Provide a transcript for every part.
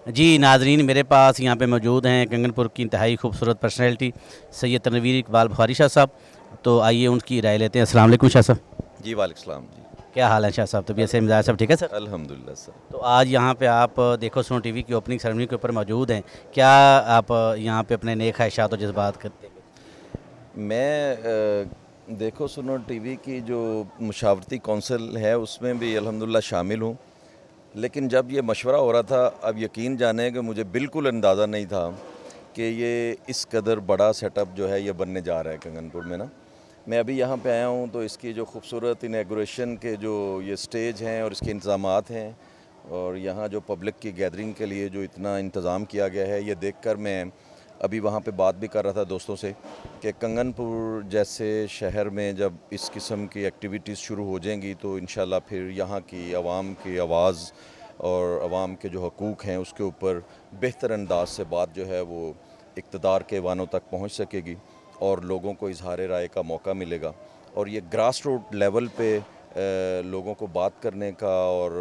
जी नाजरीन, मेरे पास यहाँ पे मौजूद हैं कंगनपुर की इंतहाई खूबसूरत पर्सनैलिटी सैयद तनवीर इकबाल बुखारी शाह साहब। तो आइए उनकी राय लेते हैं। अस्सलाम वालेकुम शाह साहब। जी वालेकुम सलाम जी। क्या हाल है शाह साहब? तबीयत से मिजाज सब ठीक है सर? अल्हम्दुलिल्लाह सर। तो आज यहाँ पे आप देखो सुनो टीवी की ओपनिंग सेरेमनी के ऊपर मौजूद हैं। क्या आप यहाँ पे अपने नेक ख्वाहिशात और जज्बात करते हैं? मैं देखो सुनो टीवी की जो मुशावरती कौंसिल है उसमें भी अल्हम्दुलिल्लाह शामिल हूँ। लेकिन जब ये मशवरा हो रहा था, अब यकीन जाने कि मुझे बिल्कुल अंदाज़ा नहीं था कि ये इस कदर बड़ा सेटअप जो है ये बनने जा रहा है कंगनपुर में ना। मैं अभी यहाँ पे आया हूँ तो इसकी जो खूबसूरत इनॉग्रेशन के जो ये स्टेज हैं और इसके इंतज़ामात हैं और यहाँ जो पब्लिक की गैदरिंग के लिए जो इतना इंतज़ाम किया गया है, ये देखकर मैं अभी वहाँ पे बात भी कर रहा था दोस्तों से कि कंगनपुर जैसे शहर में जब इस किस्म की एक्टिविटीज़ शुरू हो जाएंगी तो इंशाल्लाह फिर यहाँ की आवाम की आवाज़ और आवाम के जो हकूक़ हैं उसके ऊपर बेहतर अंदाज से बात जो है वो इक़्तिदार के वानों तक पहुँच सकेगी और लोगों को इजहार राय का मौका मिलेगा और ये ग्रास रूट लेवल पे लोगों को बात करने का और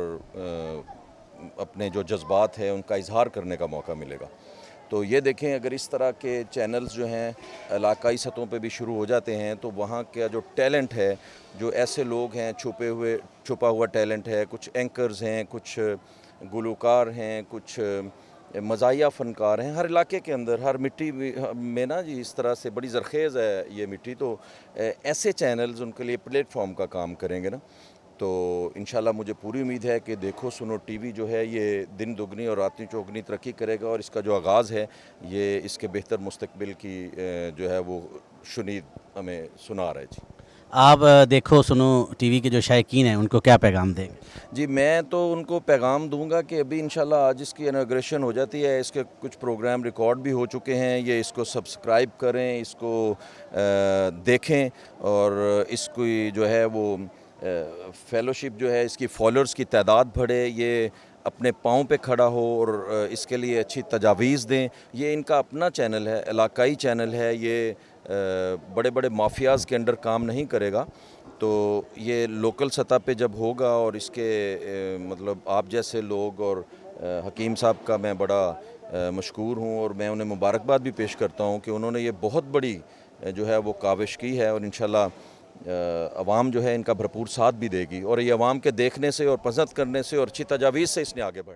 अपने जो जज्बात हैं उनका इजहार करने का मौका मिलेगा। तो ये देखें, अगर इस तरह के चैनल्स जो हैं इलाकाई सतहों पे भी शुरू हो जाते हैं तो वहाँ का जो टैलेंट है, जो ऐसे लोग हैं छुपा हुआ टैलेंट है, कुछ एंकर्स हैं, कुछ गुलूकार हैं, कुछ मज़ाहिया फ़नकार हैं, हर इलाके के अंदर हर मिट्टी में ना जी इस तरह से बड़ी ज़रख़ेज़ है ये मिट्टी। तो ऐसे चैनल्स उनके लिए प्लेटफॉर्म का काम करेंगे ना। तो इंशाल्लाह मुझे पूरी उम्मीद है कि देखो सुनो टीवी जो है ये दिन दुगनी और रात चौगनी तरक्की करेगा और इसका जो आगाज़ है ये इसके बेहतर मुस्तकबिल की जो है वो शुनीद हमें सुना रहा है जी। आप देखो सुनो टीवी के जो शायकीन हैं उनको क्या पैगाम देंगे? जी मैं तो उनको पैगाम दूंगा कि अभी इंशाल्लाह आज इसकी इनॉग्रेशन हो जाती है, इसके कुछ प्रोग्राम रिकॉर्ड भी हो चुके हैं, ये इसको सब्सक्राइब करें, इसको देखें और इसकी जो है वो फेलोशिप जो है इसकी फॉलोअर्स की तादाद बढ़े, ये अपने पाँव पे खड़ा हो और इसके लिए अच्छी तजावीज़ दें। ये इनका अपना चैनल है, इलाकाई चैनल है, ये बड़े बड़े माफियाज़ के अंडर काम नहीं करेगा। तो ये लोकल सतह पे जब होगा और इसके मतलब आप जैसे लोग और हकीम साहब का मैं बड़ा मशकूर हूँ और मैं उन्हें मुबारकबाद भी पेश करता हूँ कि उन्होंने ये बहुत बड़ी जो है वो काविश की है और इंशाल्लाह अवाम जो है इनका भरपूर साथ भी देगी और ये अवाम के देखने से और पसंद करने से और अच्छी तजावीज़ से इसने आगे बढ़ना।